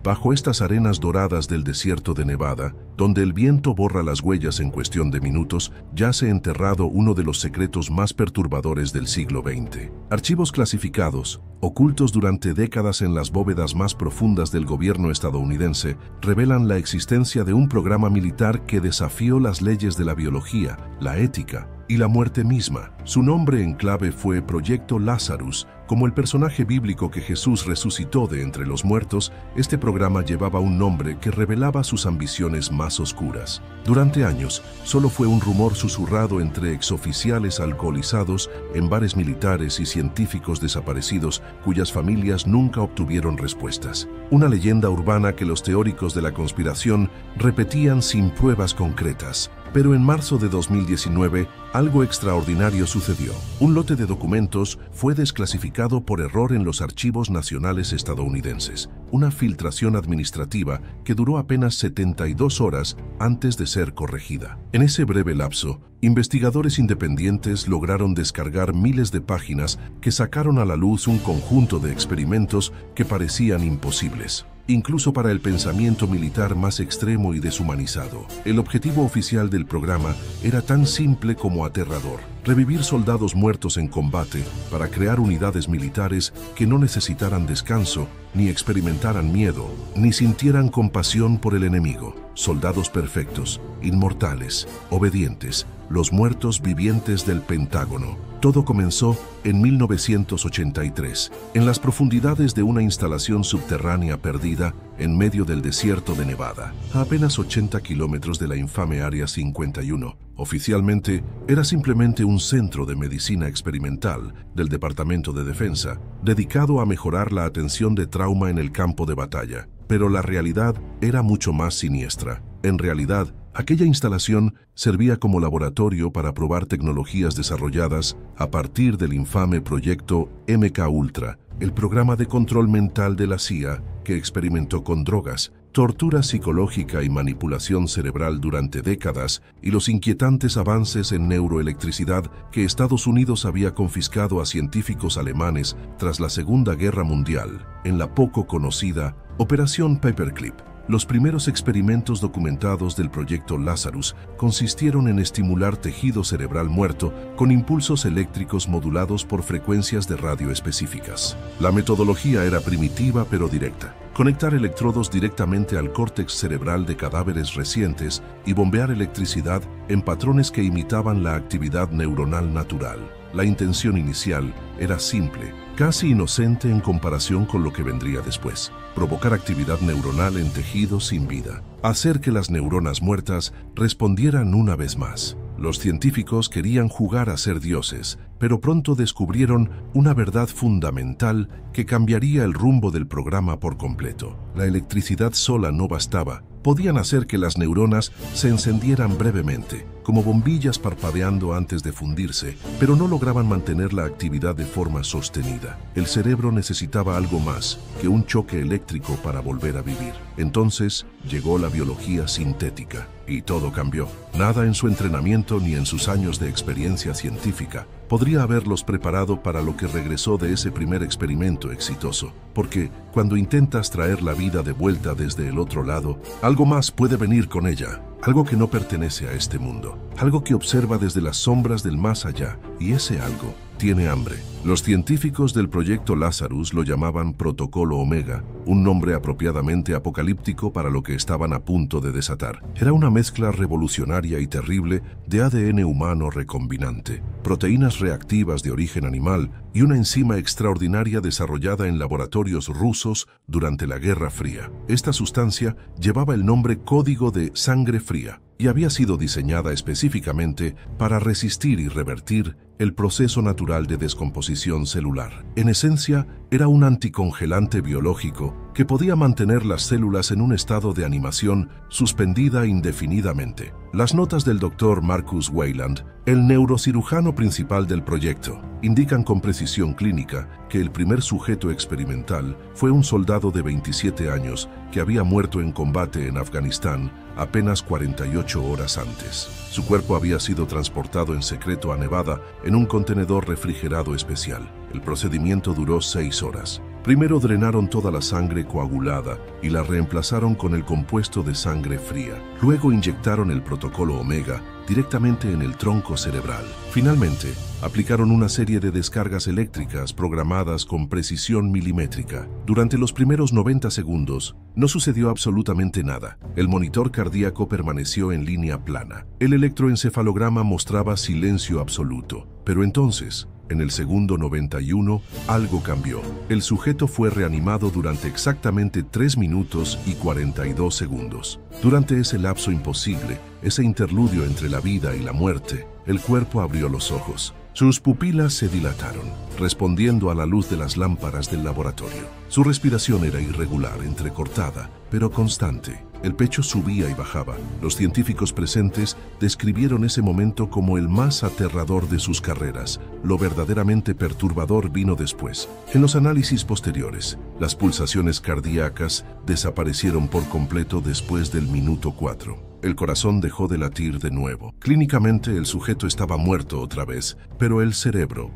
Bajo estas arenas doradas del desierto de Nevada, donde el viento borra las huellas en cuestión de minutos, yace enterrado uno de los secretos más perturbadores del siglo XX. Archivos clasificados, ocultos durante décadas en las bóvedas más profundas del gobierno estadounidense, revelan la existencia de un programa militar que desafió las leyes de la biología, la ética y la muerte misma. Su nombre en clave fue Proyecto Lazarus. Como el personaje bíblico que Jesús resucitó de entre los muertos, este programa llevaba un nombre que revelaba sus ambiciones más oscuras. Durante años, solo fue un rumor susurrado entre exoficiales alcoholizados en bares militares y científicos desaparecidos cuyas familias nunca obtuvieron respuestas. Una leyenda urbana que los teóricos de la conspiración repetían sin pruebas concretas. Pero en marzo de 2019, algo extraordinario sucedió. Un lote de documentos fue desclasificado por error en los archivos nacionales estadounidenses, una filtración administrativa que duró apenas 72 horas antes de ser corregida. En ese breve lapso, investigadores independientes lograron descargar miles de páginas que sacaron a la luz un conjunto de experimentos que parecían imposibles. Incluso para el pensamiento militar más extremo y deshumanizado. El objetivo oficial del programa era tan simple como aterrador: revivir soldados muertos en combate para crear unidades militares que no necesitaran descanso, ni experimentaran miedo, ni sintieran compasión por el enemigo. Soldados perfectos, inmortales, obedientes, los muertos vivientes del Pentágono. Todo comenzó en 1983, en las profundidades de una instalación subterránea perdida en medio del desierto de Nevada, a apenas 80 kilómetros de la infame Área 51. Oficialmente, era simplemente un centro de medicina experimental del Departamento de Defensa, dedicado a mejorar la atención de trauma en el campo de batalla. Pero la realidad era mucho más siniestra. En realidad, aquella instalación servía como laboratorio para probar tecnologías desarrolladas a partir del infame proyecto MKUltra, el programa de control mental de la CIA que experimentó con drogas, tortura psicológica y manipulación cerebral durante décadas y los inquietantes avances en neuroelectricidad que Estados Unidos había confiscado a científicos alemanes tras la Segunda Guerra Mundial, en la poco conocida Operación Paperclip. Los primeros experimentos documentados del proyecto Lazarus consistieron en estimular tejido cerebral muerto con impulsos eléctricos modulados por frecuencias de radio específicas. La metodología era primitiva pero directa: conectar electrodos directamente al córtex cerebral de cadáveres recientes y bombear electricidad en patrones que imitaban la actividad neuronal natural. La intención inicial era simple, casi inocente en comparación con lo que vendría después: provocar actividad neuronal en tejidos sin vida, hacer que las neuronas muertas respondieran una vez más. Los científicos querían jugar a ser dioses, pero pronto descubrieron una verdad fundamental que cambiaría el rumbo del programa por completo. La electricidad sola no bastaba. Podían hacer que las neuronas se encendieran brevemente, como bombillas parpadeando antes de fundirse, pero no lograban mantener la actividad de forma sostenida. El cerebro necesitaba algo más que un choque eléctrico para volver a vivir. Entonces llegó la biología sintética y todo cambió. Nada en su entrenamiento ni en sus años de experiencia científica podría haberlos preparado para lo que regresó de ese primer experimento exitoso. Porque cuando intentas traer la vida de vuelta desde el otro lado, algo más puede venir con ella. Algo que no pertenece a este mundo. Algo que observa desde las sombras del más allá. Y ese algo tiene hambre. Los científicos del proyecto Lazarus lo llamaban Protocolo Omega, un nombre apropiadamente apocalíptico para lo que estaban a punto de desatar. Era una mezcla revolucionaria y terrible de ADN humano recombinante, proteínas reactivas de origen animal y una enzima extraordinaria desarrollada en laboratorios rusos durante la Guerra Fría. Esta sustancia llevaba el nombre código de sangre fría y había sido diseñada específicamente para resistir y revertir el proceso natural de descomposición celular. En esencia, era un anticongelante biológico que podía mantener las células en un estado de animación suspendida indefinidamente. Las notas del Dr. Marcus Wayland, el neurocirujano principal del proyecto, indican con precisión clínica que el primer sujeto experimental fue un soldado de 27 años que había muerto en combate en Afganistán apenas 48 horas antes. Su cuerpo había sido transportado en secreto a Nevada en un contenedor refrigerado especial. El procedimiento duró 6 horas. Primero drenaron toda la sangre coagulada y la reemplazaron con el compuesto de sangre fría. Luego inyectaron el protocolo Omega directamente en el tronco cerebral. Finalmente, aplicaron una serie de descargas eléctricas programadas con precisión milimétrica. Durante los primeros 90 segundos, no sucedió absolutamente nada. El monitor cardíaco permaneció en línea plana. El electroencefalograma mostraba silencio absoluto. Pero entonces, en el segundo 91, algo cambió. El sujeto fue reanimado durante exactamente 3 minutos y 42 segundos. Durante ese lapso imposible, ese interludio entre la vida y la muerte, el cuerpo abrió los ojos. Sus pupilas se dilataron, respondiendo a la luz de las lámparas del laboratorio. Su respiración era irregular, entrecortada, pero constante. El pecho subía y bajaba. Los científicos presentes describieron ese momento como el más aterrador de sus carreras. Lo verdaderamente perturbador vino después. En los análisis posteriores, las pulsaciones cardíacas desaparecieron por completo después del minuto 4. El corazón dejó de latir de nuevo. Clínicamente, el sujeto estaba muerto otra vez, pero el cerebro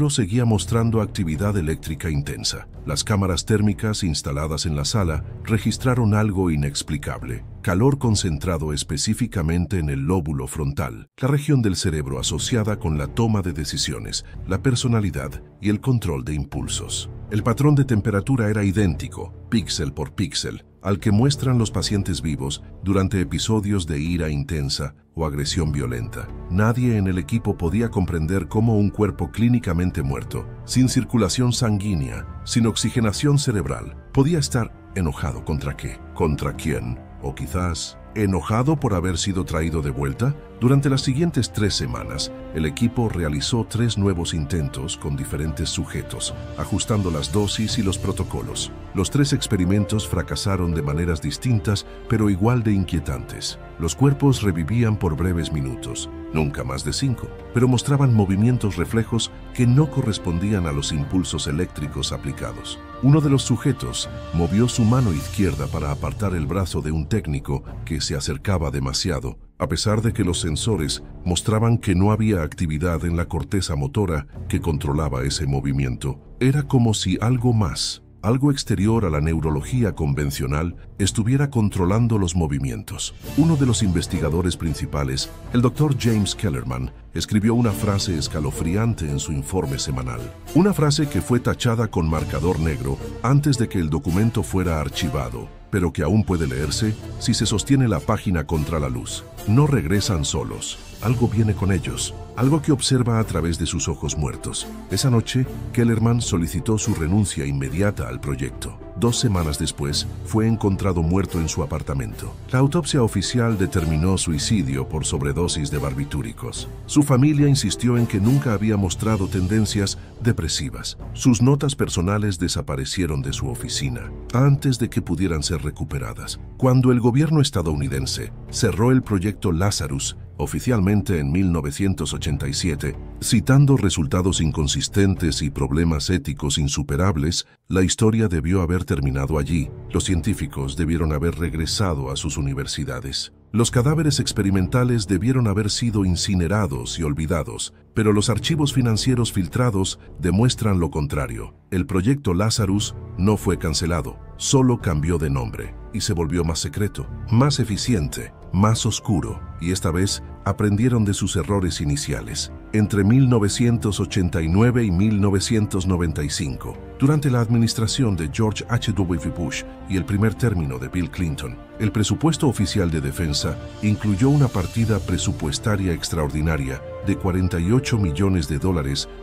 seguía mostrando actividad eléctrica intensa. Las cámaras térmicas instaladas en la sala registraron algo inexplicable: calor concentrado específicamente en el lóbulo frontal, la región del cerebro asociada con la toma de decisiones, la personalidad y el control de impulsos. El patrón de temperatura era idéntico, píxel por píxel, al que muestran los pacientes vivos durante episodios de ira intensa o agresión violenta. Nadie en el equipo podía comprender cómo un cuerpo clínicamente muerto, sin circulación sanguínea, sin oxigenación cerebral, podía estar enojado. ¿Contra qué? ¿Contra quién? O quizás enojado por haber sido traído de vuelta. Durante las siguientes 3 semanas, el equipo realizó 3 nuevos intentos con diferentes sujetos, ajustando las dosis y los protocolos. Los 3 experimentos fracasaron de maneras distintas, pero igual de inquietantes. Los cuerpos revivían por breves minutos, nunca más de 5, pero mostraban movimientos reflejos que no correspondían a los impulsos eléctricos aplicados. Uno de los sujetos movió su mano izquierda para apartar el brazo de un técnico que se acercaba demasiado, a pesar de que los sensores mostraban que no había actividad en la corteza motora que controlaba ese movimiento. Era como si algo más, algo exterior a la neurología convencional, estuviera controlando los movimientos. Uno de los investigadores principales, el Dr. James Kellerman, escribió una frase escalofriante en su informe semanal. Una frase que fue tachada con marcador negro antes de que el documento fuera archivado, pero que aún puede leerse si se sostiene la página contra la luz. No regresan solos. Algo viene con ellos, algo que observa a través de sus ojos muertos. Esa noche, Kellerman solicitó su renuncia inmediata al proyecto. 2 semanas después, fue encontrado muerto en su apartamento. La autopsia oficial determinó suicidio por sobredosis de barbitúricos. Su familia insistió en que nunca había mostrado tendencias depresivas. Sus notas personales desaparecieron de su oficina antes de que pudieran ser recuperadas. Cuando el gobierno estadounidense cerró el proyecto Lazarus, oficialmente en 1987, citando resultados inconsistentes y problemas éticos insuperables, la historia debió haber terminado allí. Los científicos debieron haber regresado a sus universidades. Los cadáveres experimentales debieron haber sido incinerados y olvidados, pero los archivos financieros filtrados demuestran lo contrario. El proyecto Lazarus no fue cancelado, solo cambió de nombre y se volvió más secreto, más eficiente, más oscuro, y esta vez aprendieron de sus errores iniciales. Entre 1989 y 1995, durante la administración de George H.W. Bush y el primer término de Bill Clinton, el presupuesto oficial de defensa incluyó una partida presupuestaria extraordinaria de $48 millones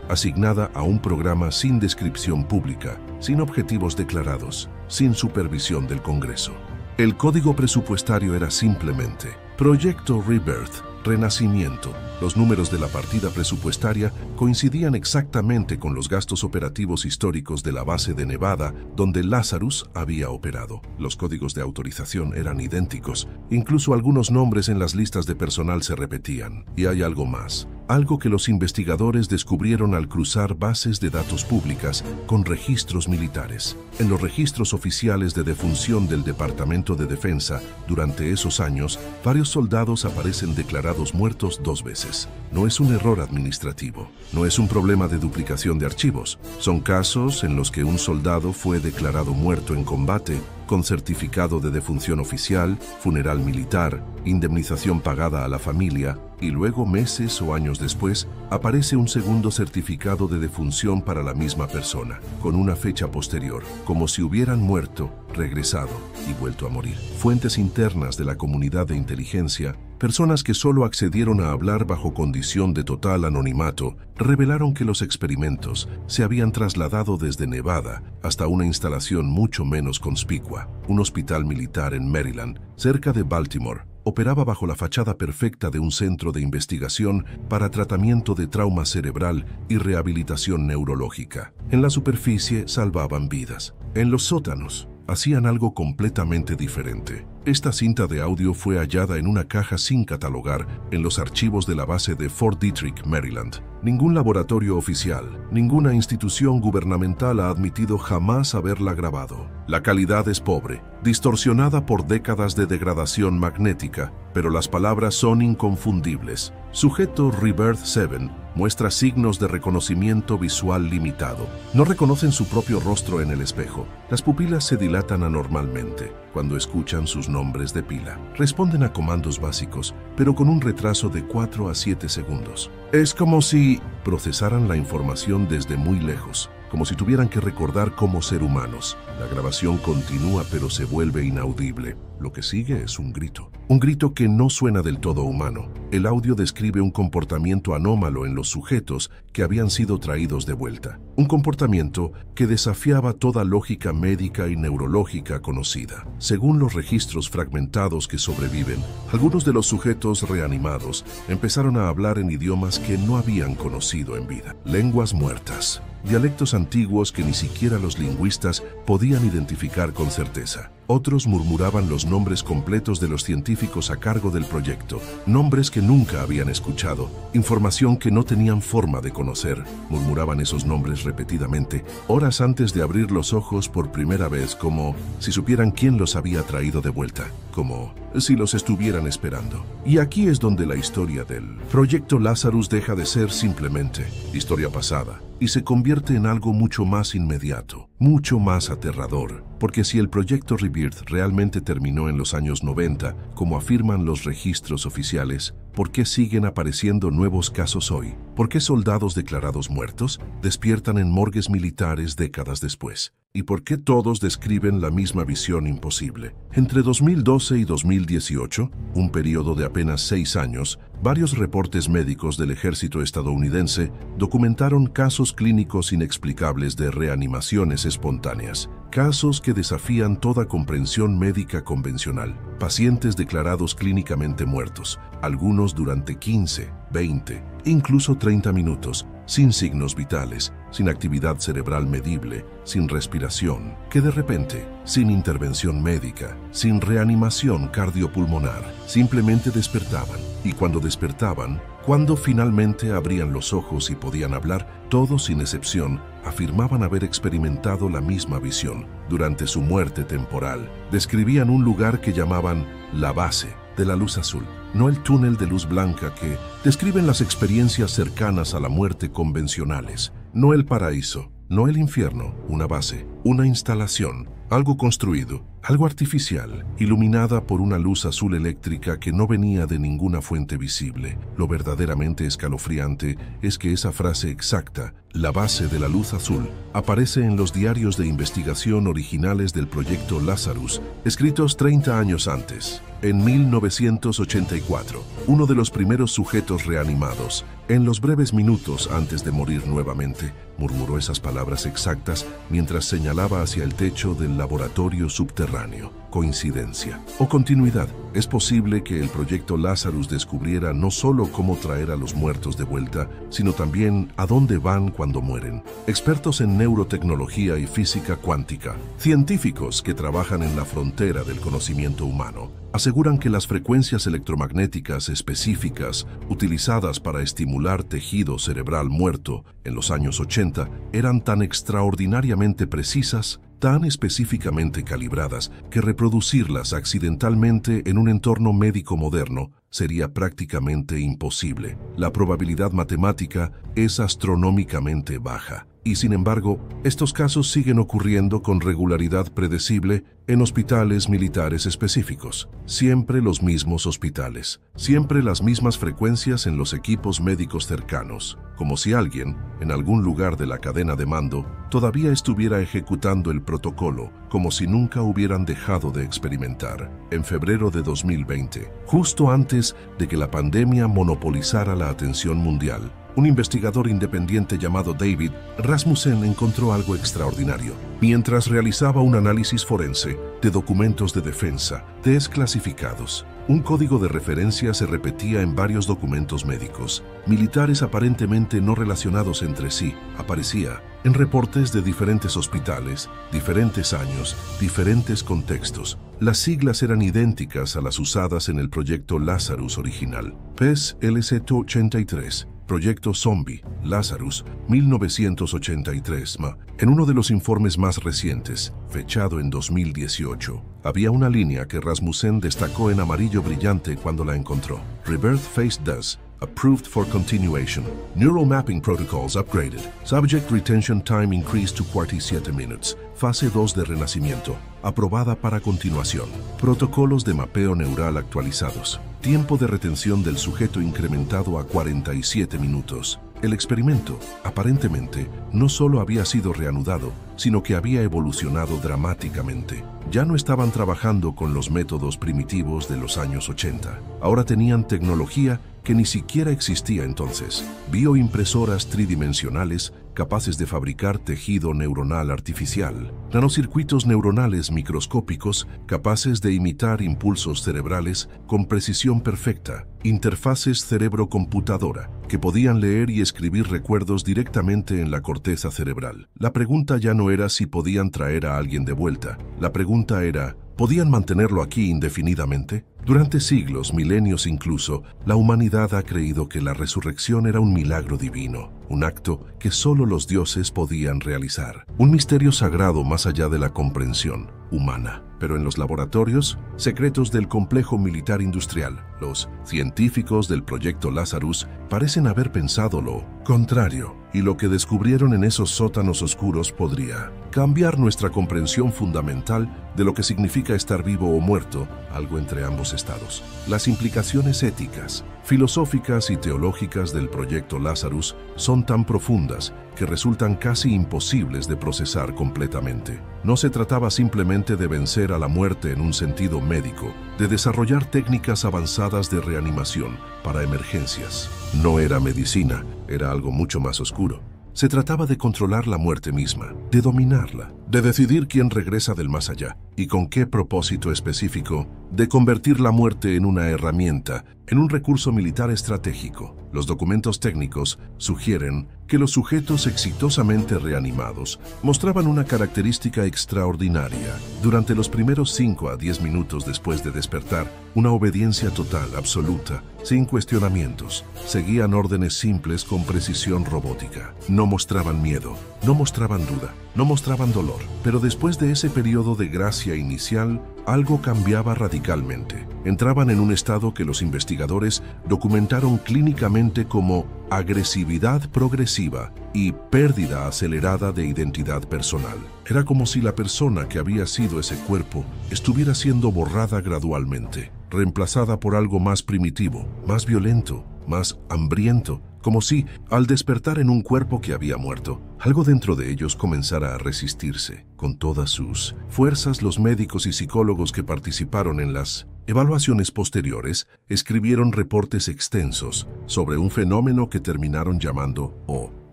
asignada a un programa sin descripción pública, sin objetivos declarados, sin supervisión del Congreso. El código presupuestario era simplemente Proyecto Rebirth, Renacimiento. Los números de la partida presupuestaria coincidían exactamente con los gastos operativos históricos de la base de Nevada donde Lazarus había operado. Los códigos de autorización eran idénticos, incluso algunos nombres en las listas de personal se repetían. Y hay algo más. algo que los investigadores descubrieron al cruzar bases de datos públicas con registros militares. En los registros oficiales de defunción del Departamento de Defensa, durante esos años, varios soldados aparecen declarados muertos 2 veces. No es un error administrativo, no es un problema de duplicación de archivos. Son casos en los que un soldado fue declarado muerto en combate, con certificado de defunción oficial, funeral militar, indemnización pagada a la familia, y luego meses o años después aparece un segundo certificado de defunción para la misma persona, con una fecha posterior, como si hubieran muerto, regresado y vuelto a morir. Fuentes internas de la comunidad de inteligencia, personas que solo accedieron a hablar bajo condición de total anonimato, revelaron que los experimentos se habían trasladado desde Nevada hasta una instalación mucho menos conspicua, un hospital militar en Maryland, cerca de Baltimore. Operaba bajo la fachada perfecta de un centro de investigación para tratamiento de trauma cerebral y rehabilitación neurológica. En la superficie salvaban vidas. En los sótanos hacían algo completamente diferente. Esta cinta de audio fue hallada en una caja sin catalogar en los archivos de la base de Fort Detrick, Maryland. Ningún laboratorio oficial, ninguna institución gubernamental ha admitido jamás haberla grabado. La calidad es pobre, distorsionada por décadas de degradación magnética, pero las palabras son inconfundibles. Sujeto Rebirth 7 muestra signos de reconocimiento visual limitado. No reconocen su propio rostro en el espejo. Las pupilas se dilatan anormalmente cuando escuchan sus nombres de pila. Responden a comandos básicos, pero con un retraso de 4 a 7 segundos. Es como si procesaran la información desde muy lejos, como si tuvieran que recordar cómo ser humanos. La grabación continúa, pero se vuelve inaudible. Lo que sigue es un grito. Un grito que no suena del todo humano. El audio describe un comportamiento anómalo en los sujetos que habían sido traídos de vuelta. Un comportamiento que desafiaba toda lógica médica y neurológica conocida. Según los registros fragmentados que sobreviven, algunos de los sujetos reanimados empezaron a hablar en idiomas que no habían conocido en vida. Lenguas muertas. Dialectos antiguos que ni siquiera los lingüistas podían identificar con certeza. Otros murmuraban los nombres completos de los científicos a cargo del proyecto, nombres que nunca habían escuchado, información que no tenían forma de conocer. Murmuraban esos nombres repetidamente, horas antes de abrir los ojos por primera vez, como si supieran quién los había traído de vuelta, como si los estuvieran esperando. Y aquí es donde la historia del Proyecto Lazarus deja de ser simplemente historia pasada y se convierte en algo mucho más inmediato, mucho más aterrador. Porque si el proyecto Rebirth realmente terminó en los años 90, como afirman los registros oficiales, ¿por qué siguen apareciendo nuevos casos hoy? ¿Por qué soldados declarados muertos despiertan en morgues militares décadas después? ¿Y por qué todos describen la misma visión imposible? Entre 2012 y 2018, un periodo de apenas 6 años, varios reportes médicos del ejército estadounidense documentaron casos clínicos inexplicables de reanimaciones espontáneas, casos que desafían toda comprensión médica convencional, pacientes declarados clínicamente muertos, algunos durante 15, 20, incluso 30 minutos, sin signos vitales, sin actividad cerebral medible, sin respiración, que de repente, sin intervención médica, sin reanimación cardiopulmonar, simplemente despertaban. Y cuando despertaban, cuando finalmente abrían los ojos y podían hablar, todos sin excepción afirmaban haber experimentado la misma visión. Durante su muerte temporal, describían un lugar que llamaban la base de la luz azul, no el túnel de luz blanca que describen las experiencias cercanas a la muerte convencionales, no el paraíso, no el infierno, una base, una instalación, algo construido, algo artificial, iluminada por una luz azul eléctrica que no venía de ninguna fuente visible. Lo verdaderamente escalofriante es que esa frase exacta, la base de la luz azul, aparece en los diarios de investigación originales del proyecto Lazarus, escritos 30 años antes. En 1984, uno de los primeros sujetos reanimados, en los breves minutos antes de morir nuevamente, murmuró esas palabras exactas mientras señalaba hacia el techo del el laboratorio subterráneo. ¿Coincidencia o continuidad? Es posible que el proyecto Lazarus descubriera no solo cómo traer a los muertos de vuelta, sino también a dónde van cuando mueren. Expertos en neurotecnología y física cuántica, científicos que trabajan en la frontera del conocimiento humano, aseguran que las frecuencias electromagnéticas específicas utilizadas para estimular tejido cerebral muerto en los años 80 eran tan extraordinariamente precisas, tan específicamente calibradas, que reproducirlas accidentalmente en un entorno médico moderno sería prácticamente imposible. La probabilidad matemática es astronómicamente baja. Y sin embargo, estos casos siguen ocurriendo con regularidad predecible en hospitales militares específicos. Siempre los mismos hospitales, siempre las mismas frecuencias en los equipos médicos cercanos, como si alguien, en algún lugar de la cadena de mando, todavía estuviera ejecutando el protocolo, como si nunca hubieran dejado de experimentar. En febrero de 2020, justo antes de que la pandemia monopolizara la atención mundial, un investigador independiente llamado David Rasmussen encontró algo extraordinario. Mientras realizaba un análisis forense de documentos de defensa desclasificados, un código de referencia se repetía en varios documentos médicos, militares aparentemente no relacionados entre sí. Aparecía en reportes de diferentes hospitales, diferentes años, diferentes contextos. Las siglas eran idénticas a las usadas en el proyecto Lazarus original, PES LZ83. Proyecto Zombie, Lazarus, 1983. En uno de los informes más recientes, fechado en 2018, había una línea que Rasmussen destacó en amarillo brillante cuando la encontró. Rebirth Phase DOS, approved for continuation. Neural mapping protocols upgraded. Subject retention time increased to 47 minutes. Fase 2 de renacimiento, aprobada para continuación. Protocolos de mapeo neural actualizados. Tiempo de retención del sujeto incrementado a 47 minutos. El experimento, aparentemente, no solo había sido reanudado, sino que había evolucionado dramáticamente. Ya no estaban trabajando con los métodos primitivos de los años 80. Ahora tenían tecnología que ni siquiera existía entonces. Bioimpresoras tridimensionales capaces de fabricar tejido neuronal artificial, nanocircuitos neuronales microscópicos capaces de imitar impulsos cerebrales con precisión perfecta, interfaces cerebro-computadora que podían leer y escribir recuerdos directamente en la corteza cerebral. La pregunta ya no era si podían traer a alguien de vuelta. La pregunta era, ¿podían mantenerlo aquí indefinidamente? Durante siglos, milenios incluso, la humanidad ha creído que la resurrección era un milagro divino, un acto que solo los dioses podían realizar, un misterio sagrado más allá de la comprensión humana. Pero en los laboratorios secretos del complejo militar industrial, los científicos del proyecto Lazarus parecen haber pensado lo contrario, y lo que descubrieron en esos sótanos oscuros podría cambiar nuestra comprensión fundamental de lo que significa estar vivo o muerto, algo entre ambos estados. Las implicaciones éticas, filosóficas y teológicas del proyecto Lazarus son tan profundas que resultan casi imposibles de procesar completamente. No se trataba simplemente de vencer a la muerte en un sentido médico, de desarrollar técnicas avanzadas de reanimación para emergencias. No era medicina, era algo mucho más oscuro. Se trataba de controlar la muerte misma, de dominarla, de decidir quién regresa del más allá y con qué propósito específico, de convertir la muerte en una herramienta, en un recurso militar estratégico. Los documentos técnicos sugieren que los sujetos exitosamente reanimados mostraban una característica extraordinaria. Durante los primeros 5 a 10 minutos después de despertar, una obediencia total, absoluta, sin cuestionamientos. Seguían órdenes simples con precisión robótica. No mostraban miedo, no mostraban duda, no mostraban dolor. Pero después de ese periodo de gracia inicial, algo cambiaba radicalmente. Entraban en un estado que los investigadores documentaron clínicamente como agresividad progresiva y pérdida acelerada de identidad personal. Era como si la persona que había sido ese cuerpo estuviera siendo borrada gradualmente, reemplazada por algo más primitivo, más violento, más hambriento, como si, al despertar en un cuerpo que había muerto, algo dentro de ellos comenzara a resistirse. Con todas sus fuerzas, los médicos y psicólogos que participaron en las evaluaciones posteriores escribieron reportes extensos sobre un fenómeno que terminaron llamando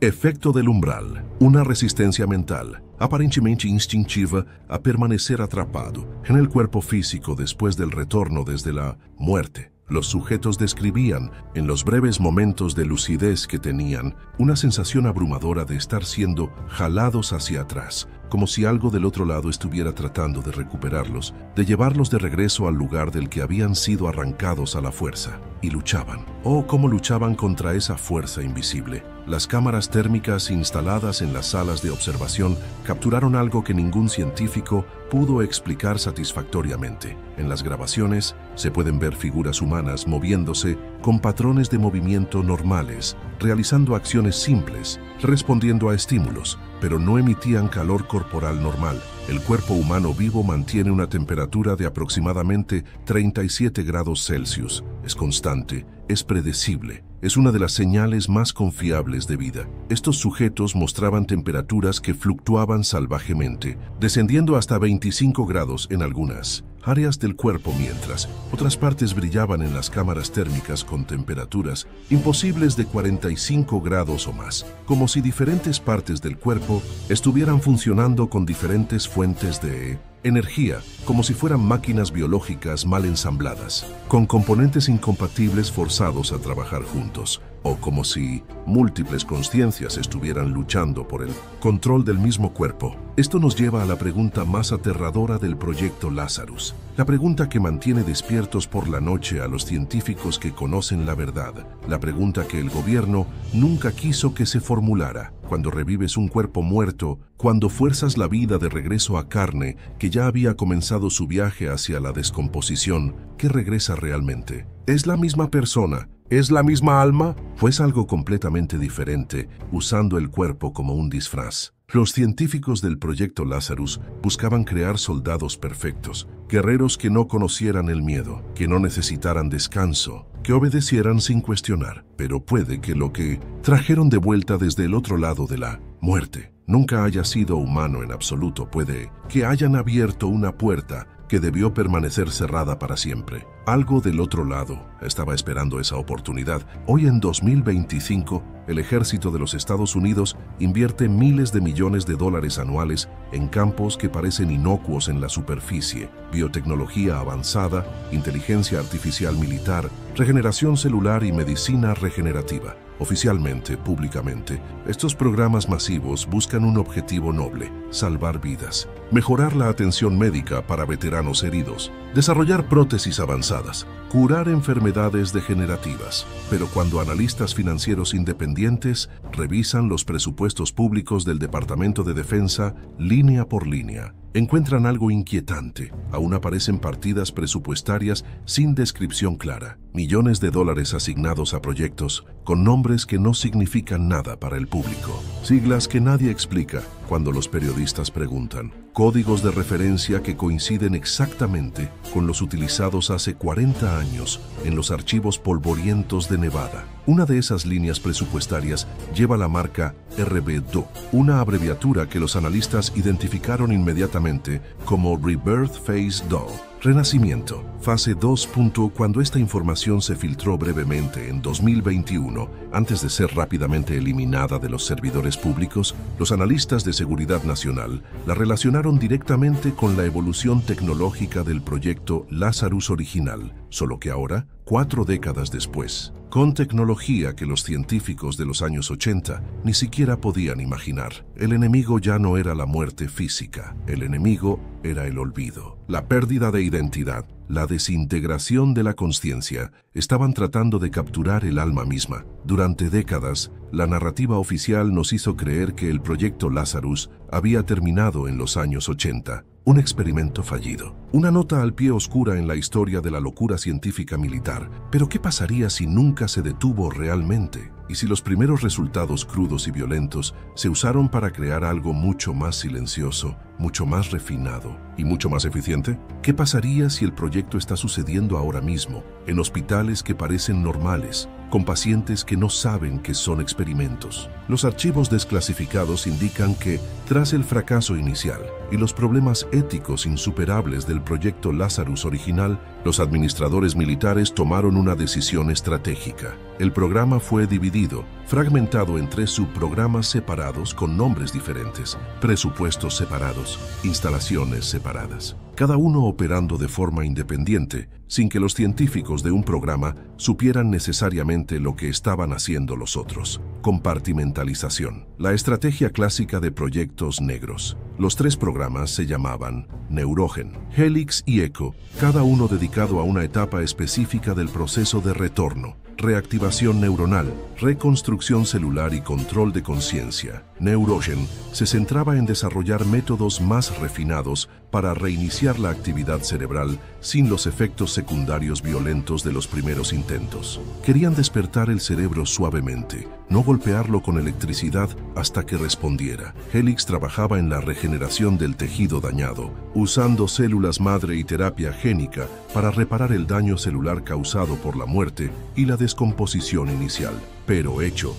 Efecto del umbral, una resistencia mental, aparentemente instintiva, a permanecer atrapado en el cuerpo físico después del retorno desde la muerte. Los sujetos describían, en los breves momentos de lucidez que tenían, una sensación abrumadora de estar siendo jalados hacia atrás, como si algo del otro lado estuviera tratando de recuperarlos, de llevarlos de regreso al lugar del que habían sido arrancados a la fuerza. Y luchaban. Oh, cómo luchaban contra esa fuerza invisible. Las cámaras térmicas instaladas en las salas de observación capturaron algo que ningún científico pudo explicar satisfactoriamente. En las grabaciones se pueden ver figuras humanas moviéndose con patrones de movimiento normales, realizando acciones simples, respondiendo a estímulos, pero no emitían calor corporal normal. El cuerpo humano vivo mantiene una temperatura de aproximadamente 37 grados Celsius. Es constante, es predecible, es una de las señales más confiables de vida. Estos sujetos mostraban temperaturas que fluctuaban salvajemente, descendiendo hasta 25 grados en algunas áreas del cuerpo, mientras otras partes brillaban en las cámaras térmicas con temperaturas imposibles de 45 grados o más, como si diferentes partes del cuerpo estuvieran funcionando con diferentes fuentes de energía, como si fueran máquinas biológicas mal ensambladas, con componentes incompatibles forzados a trabajar juntos, o como si múltiples conciencias estuvieran luchando por el control del mismo cuerpo. Esto nos lleva a la pregunta más aterradora del proyecto Lazarus, la pregunta que mantiene despiertos por la noche a los científicos que conocen la verdad, la pregunta que el gobierno nunca quiso que se formulara. Cuando revives un cuerpo muerto, cuando fuerzas la vida de regreso a carne que ya había comenzado su viaje hacia la descomposición, ¿qué regresa realmente? ¿Es la misma persona? ¿Es la misma alma? Pues algo completamente diferente, usando el cuerpo como un disfraz. Los científicos del proyecto Lazarus buscaban crear soldados perfectos, guerreros que no conocieran el miedo, que no necesitaran descanso, que obedecieran sin cuestionar. Pero puede que lo que trajeron de vuelta desde el otro lado de la muerte nunca haya sido humano en absoluto. Puede que hayan abierto una puerta que debió permanecer cerrada para siempre. Algo del otro lado estaba esperando esa oportunidad. Hoy en 2025, el ejército de los Estados Unidos invierte miles de millones de dólares anuales en campos que parecen inocuos en la superficie: biotecnología avanzada, inteligencia artificial militar, regeneración celular y medicina regenerativa. Oficialmente, públicamente, estos programas masivos buscan un objetivo noble: salvar vidas, mejorar la atención médica para veteranos heridos, desarrollar prótesis avanzadas, curar enfermedades degenerativas. Pero cuando analistas financieros independientes revisan los presupuestos públicos del Departamento de Defensa línea por línea, encuentran algo inquietante. Aún aparecen partidas presupuestarias sin descripción clara, millones de dólares asignados a proyectos con nombres que no significan nada para el público, siglas que nadie explica cuando los periodistas preguntan, códigos de referencia que coinciden exactamente con los utilizados hace 40 años en los archivos polvorientos de Nevada. Una de esas líneas presupuestarias lleva la marca RB2, una abreviatura que los analistas identificaron inmediatamente como Rebirth Phase 2, renacimiento, fase 2. Cuando esta información se filtró brevemente en 2021, antes de ser rápidamente eliminada de los servidores públicos, los analistas de seguridad nacional la relacionaron directamente con la evolución tecnológica del proyecto Lazarus original, solo que ahora, 4 décadas después, con tecnología que los científicos de los años 80 ni siquiera podían imaginar. El enemigo ya no era la muerte física, el enemigo era el olvido, la pérdida de identidad, la desintegración de la conciencia. Estaban tratando de capturar el alma misma. Durante décadas, la narrativa oficial nos hizo creer que el proyecto Lazarus había terminado en los años 80. Un experimento fallido. Una nota al pie oscura en la historia de la locura científica militar. Pero ¿qué pasaría si nunca se detuvo realmente? ¿Y si los primeros resultados crudos y violentos se usaron para crear algo mucho más silencioso, mucho más refinado y mucho más eficiente? ¿Qué pasaría si el proyecto está sucediendo ahora mismo, en hospitales que parecen normales, con pacientes que no saben que son experimentos. Los archivos desclasificados indican que, tras el fracaso inicial y los problemas éticos insuperables del proyecto Lazarus original, los administradores militares tomaron una decisión estratégica. El programa fue dividido, fragmentado en 3 subprogramas separados con nombres diferentes, presupuestos separados, instalaciones separadas, cada uno operando de forma independiente, sin que los científicos de un programa supieran necesariamente lo que estaban haciendo los otros. Compartimentalización. La estrategia clásica de proyectos negros. Los 3 programas se llamaban Neurogen, Helix y Echo, cada uno dedicado a una etapa específica del proceso de retorno. Reactivación neuronal, reconstrucción celular y control de conciencia. Neurogen se centraba en desarrollar métodos más refinados para reiniciar la actividad cerebral sin los efectos secundarios violentos de los primeros intentos. Querían despertar el cerebro suavemente, no golpearlo con electricidad hasta que respondiera. Helix trabajaba en la regeneración del tejido dañado, usando células madre y terapia génica para reparar el daño celular causado por la muerte y la descomposición inicial. Pero Echo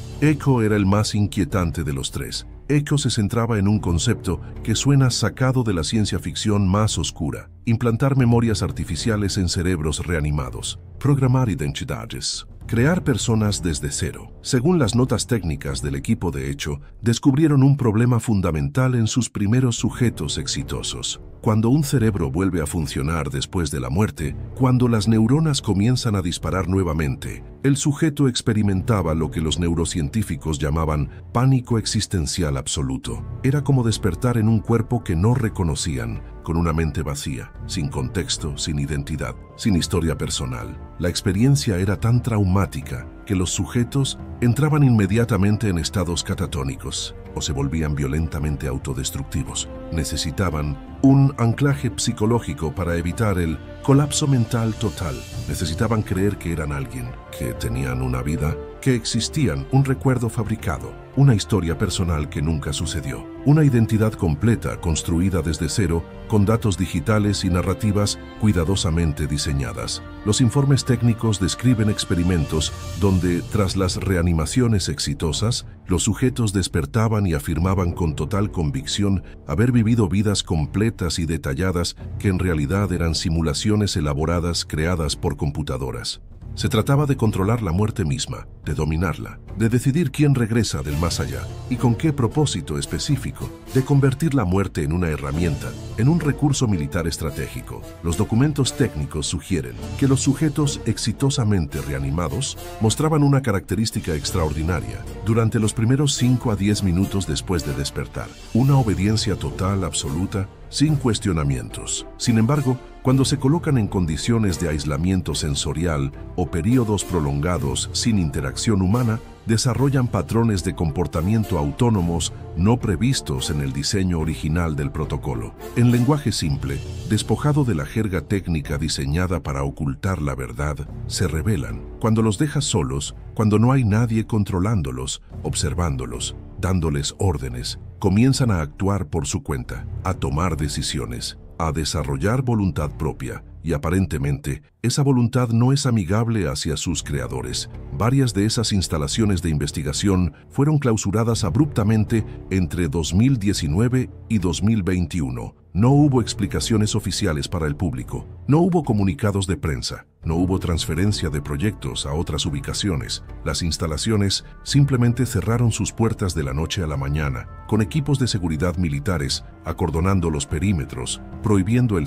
era el más inquietante de los 3. Echo se centraba en un concepto que suena sacado de la ciencia ficción más oscura: implantar memorias artificiales en cerebros reanimados, programar identidades, crear personas desde cero. Según las notas técnicas del equipo de Echo, descubrieron un problema fundamental en sus primeros sujetos exitosos. Cuando un cerebro vuelve a funcionar después de la muerte, cuando las neuronas comienzan a disparar nuevamente, el sujeto experimentaba lo que los neurocientíficos llamaban pánico existencial absoluto. Era como despertar en un cuerpo que no reconocían, con una mente vacía, sin contexto, sin identidad, sin historia personal. La experiencia era tan traumática que los sujetos entraban inmediatamente en estados catatónicos o se volvían violentamente autodestructivos. Necesitaban un anclaje psicológico para evitar el colapso mental total. Necesitaban creer que eran alguien, que tenían una vida, que existían, un recuerdo fabricado, una historia personal que nunca sucedió, una identidad completa construida desde cero, con datos digitales y narrativas cuidadosamente diseñadas. Los informes técnicos describen experimentos donde, tras las reanimaciones exitosas, los sujetos despertaban y afirmaban con total convicción haber vivido vidas completas y detalladas que en realidad eran simulaciones elaboradas creadas por computadoras. Se trataba de controlar la muerte misma, de dominarla, de decidir quién regresa del más allá y con qué propósito específico, de convertir la muerte en una herramienta, en un recurso militar estratégico. Los documentos técnicos sugieren que los sujetos exitosamente reanimados mostraban una característica extraordinaria durante los primeros 5 a 10 minutos después de despertar: una obediencia total, absoluta, sin cuestionamientos. Sin embargo, cuando se colocan en condiciones de aislamiento sensorial o períodos prolongados sin interacción humana, desarrollan patrones de comportamiento autónomos no previstos en el diseño original del protocolo. En lenguaje simple, despojado de la jerga técnica diseñada para ocultar la verdad, se revelan. Cuando los dejas solos, cuando no hay nadie controlándolos, observándolos, dándoles órdenes, comienzan a actuar por su cuenta, a tomar decisiones, a desarrollar voluntad propia, y aparentemente, esa voluntad no es amigable hacia sus creadores. Varias de esas instalaciones de investigación fueron clausuradas abruptamente entre 2019 y 2021. No hubo explicaciones oficiales para el público, no hubo comunicados de prensa, no hubo transferencia de proyectos a otras ubicaciones. Las instalaciones simplemente cerraron sus puertas de la noche a la mañana, con equipos de seguridad militares acordonando los perímetros, prohibiendo el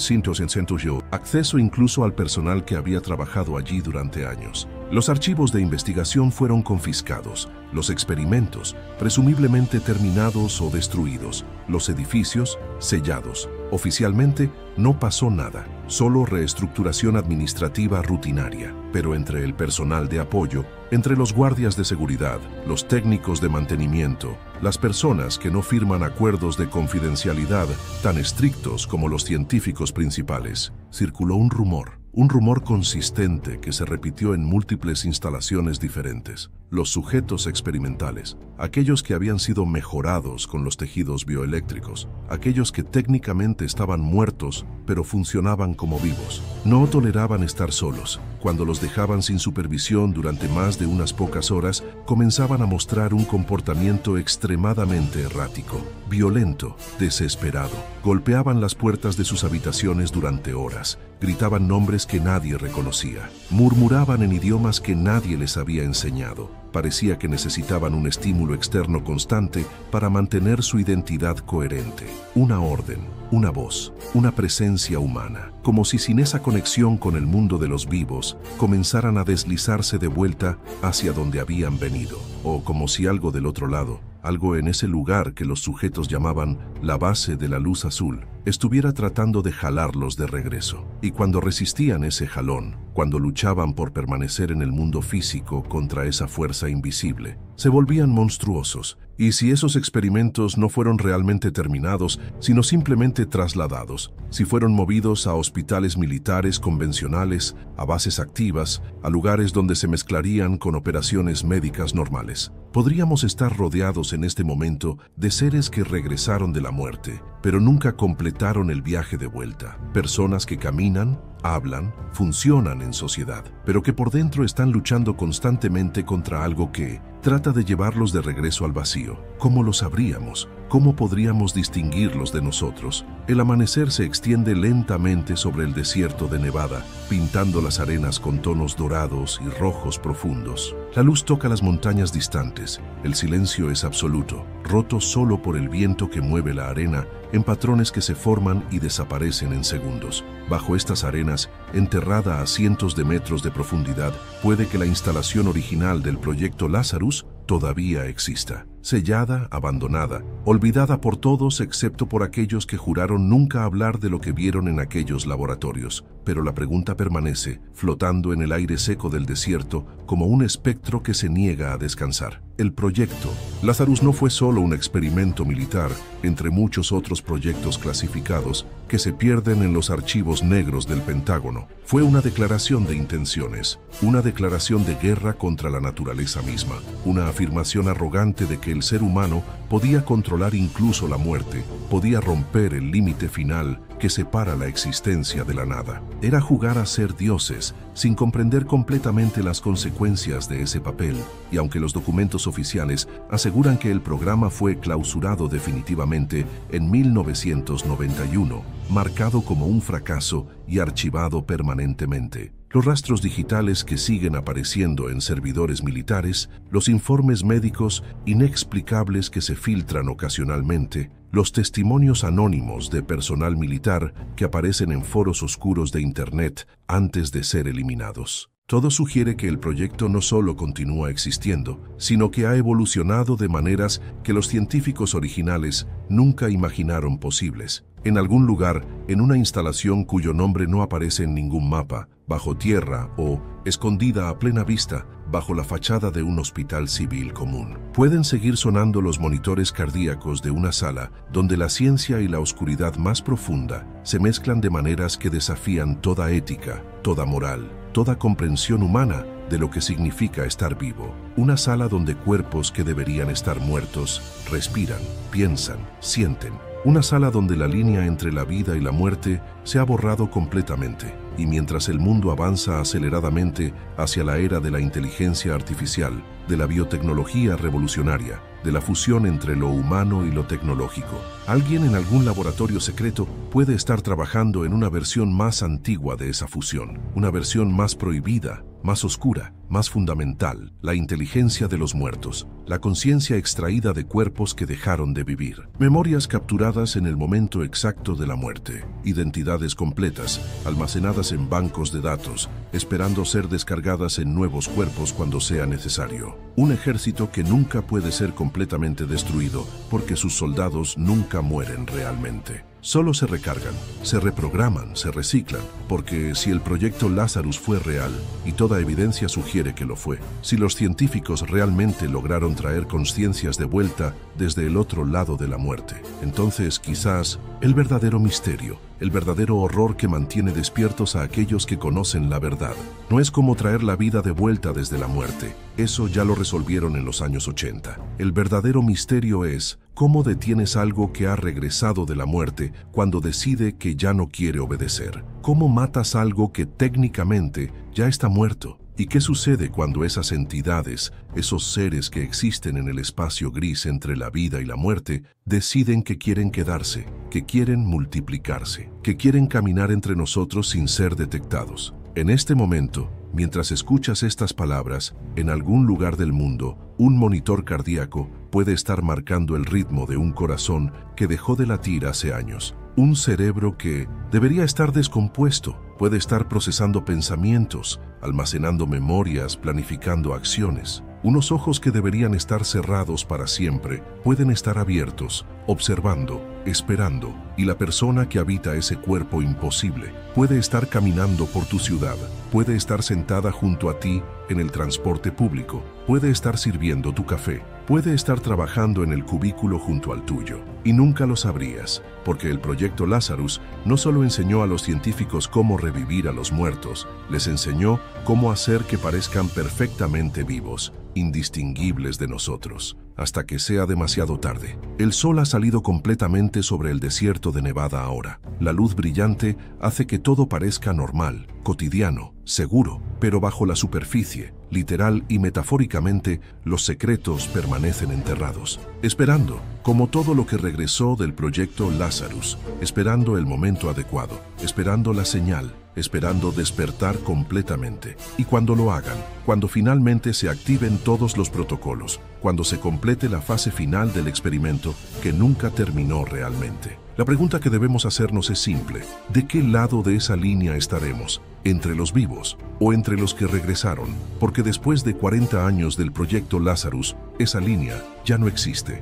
acceso incluso al personal que había trabajado allí durante años. Los archivos de investigación fueron confiscados, los experimentos presumiblemente terminados o destruidos, los edificios sellados. Oficialmente no pasó nada, solo reestructuración administrativa rutinaria. Pero entre el personal de apoyo, entre los guardias de seguridad, los técnicos de mantenimiento, las personas que no firman acuerdos de confidencialidad tan estrictos como los científicos principales, circuló un rumor. un rumor consistente que se repitió en múltiples instalaciones diferentes. Los sujetos experimentales, aquellos que habían sido mejorados con los tejidos bioeléctricos, aquellos que técnicamente estaban muertos pero funcionaban como vivos, no toleraban estar solos. Cuando los dejaban sin supervisión durante más de unas pocas horas, comenzaban a mostrar un comportamiento extremadamente errático, violento, desesperado. Golpeaban las puertas de sus habitaciones durante horas, gritaban nombres que nadie reconocía, murmuraban en idiomas que nadie les había enseñado. Parecía que necesitaban un estímulo externo constante para mantener su identidad coherente. Una orden, una voz, una presencia humana. Como si sin esa conexión con el mundo de los vivos comenzaran a deslizarse de vuelta hacia donde habían venido. O como si algo del otro lado, algo en ese lugar que los sujetos llamaban la base de la luz azul, estuviera tratando de jalarlos de regreso. Y cuando resistían ese jalón, cuando luchaban por permanecer en el mundo físico contra esa fuerza invisible, se volvían monstruosos. Y si esos experimentos no fueron realmente terminados, sino simplemente trasladados, si fueron movidos a hospitales militares convencionales, a bases activas, a lugares donde se mezclarían con operaciones médicas normales, podríamos estar rodeados en este momento de seres que regresaron de la muerte, pero nunca completaron el viaje de vuelta. Personas que caminan, hablan, funcionan en sociedad, pero que por dentro están luchando constantemente contra algo que trata de llevarlos de regreso al vacío. ¿Cómo lo sabríamos? ¿Cómo podríamos distinguirlos de nosotros? El amanecer se extiende lentamente sobre el desierto de Nevada, pintando las arenas con tonos dorados y rojos profundos. La luz toca las montañas distantes. El silencio es absoluto, roto solo por el viento que mueve la arena en patrones que se forman y desaparecen en segundos. Bajo estas arenas, enterrada a cientos de metros de profundidad, puede que la instalación original del proyecto Lazarus todavía exista, sellada, abandonada, olvidada por todos excepto por aquellos que juraron nunca hablar de lo que vieron en aquellos laboratorios. Pero la pregunta permanece, flotando en el aire seco del desierto, como un espectro que se niega a descansar. El proyecto Lazarus no fue solo un experimento militar, entre muchos otros proyectos clasificados que se pierden en los archivos negros del Pentágono. Fue una declaración de intenciones, una declaración de guerra contra la naturaleza misma, una afirmación arrogante de que el ser humano podía controlar incluso la muerte, podía romper el límite final que separa la existencia de la nada. Era jugar a ser dioses, sin comprender completamente las consecuencias de ese papel, y aunque los documentos oficiales aseguran que el programa fue clausurado definitivamente en 1991, marcado como un fracaso y archivado permanentemente. Los rastros digitales que siguen apareciendo en servidores militares, los informes médicos inexplicables que se filtran ocasionalmente, los testimonios anónimos de personal militar que aparecen en foros oscuros de Internet antes de ser eliminados. Todo sugiere que el proyecto no solo continúa existiendo, sino que ha evolucionado de maneras que los científicos originales nunca imaginaron posibles. En algún lugar, en una instalación cuyo nombre no aparece en ningún mapa, bajo tierra o escondida a plena vista, bajo la fachada de un hospital civil común. Pueden seguir sonando los monitores cardíacos de una sala donde la ciencia y la oscuridad más profunda se mezclan de maneras que desafían toda ética, toda moral, toda comprensión humana de lo que significa estar vivo. Una sala donde cuerpos que deberían estar muertos respiran, piensan, sienten. Una sala donde la línea entre la vida y la muerte se ha borrado completamente. Y mientras el mundo avanza aceleradamente hacia la era de la inteligencia artificial, de la biotecnología revolucionaria, de la fusión entre lo humano y lo tecnológico, alguien en algún laboratorio secreto puede estar trabajando en una versión más antigua de esa fusión, una versión más prohibida, más oscura, más fundamental, la inteligencia de los muertos, la conciencia extraída de cuerpos que dejaron de vivir, memorias capturadas en el momento exacto de la muerte, identidades completas, almacenadas en bancos de datos, esperando ser descargadas en nuevos cuerpos cuando sea necesario. Un ejército que nunca puede ser completamente destruido porque sus soldados nunca mueren realmente. Solo se recargan, se reprograman, se reciclan, porque si el proyecto Lazarus fue real, y toda evidencia sugiere que lo fue, si los científicos realmente lograron traer conciencias de vuelta desde el otro lado de la muerte, entonces quizás el verdadero misterio el verdadero horror que mantiene despiertos a aquellos que conocen la verdad. No es como traer la vida de vuelta desde la muerte. Eso ya lo resolvieron en los años 80. El verdadero misterio es cómo detienes algo que ha regresado de la muerte cuando decide que ya no quiere obedecer. ¿Cómo matas algo que técnicamente ya está muerto? ¿Y qué sucede cuando esas entidades, esos seres que existen en el espacio gris entre la vida y la muerte, deciden que quieren quedarse, que quieren multiplicarse, que quieren caminar entre nosotros sin ser detectados? En este momento, mientras escuchas estas palabras, en algún lugar del mundo, un monitor cardíaco puede estar marcando el ritmo de un corazón que dejó de latir hace años. Un cerebro que debería estar descompuesto puede estar procesando pensamientos, almacenando memorias, planificando acciones. Unos ojos que deberían estar cerrados para siempre pueden estar abiertos, observando, esperando, y la persona que habita ese cuerpo imposible puede estar caminando por tu ciudad, puede estar sentada junto a ti en el transporte público, puede estar sirviendo tu café, puede estar trabajando en el cubículo junto al tuyo. Y nunca lo sabrías, porque el proyecto Lazarus no solo enseñó a los científicos cómo revivir a los muertos, les enseñó cómo hacer que parezcan perfectamente vivos, indistinguibles de nosotros, hasta que sea demasiado tarde. El sol ha salido completamente sobre el desierto de Nevada ahora. La luz brillante hace que todo parezca normal, cotidiano, seguro, pero bajo la superficie, literal y metafóricamente, los secretos permanecen enterrados, esperando, como todo lo que regresó del proyecto Lazarus, esperando el momento adecuado, esperando la señal, esperando despertar completamente. Y cuando lo hagan, cuando finalmente se activen todos los protocolos, cuando se complete la fase final del experimento que nunca terminó realmente. La pregunta que debemos hacernos es simple: ¿de qué lado de esa línea estaremos? ¿Entre los vivos o entre los que regresaron? Porque después de 40 años del proyecto Lazarus, esa línea ya no existe.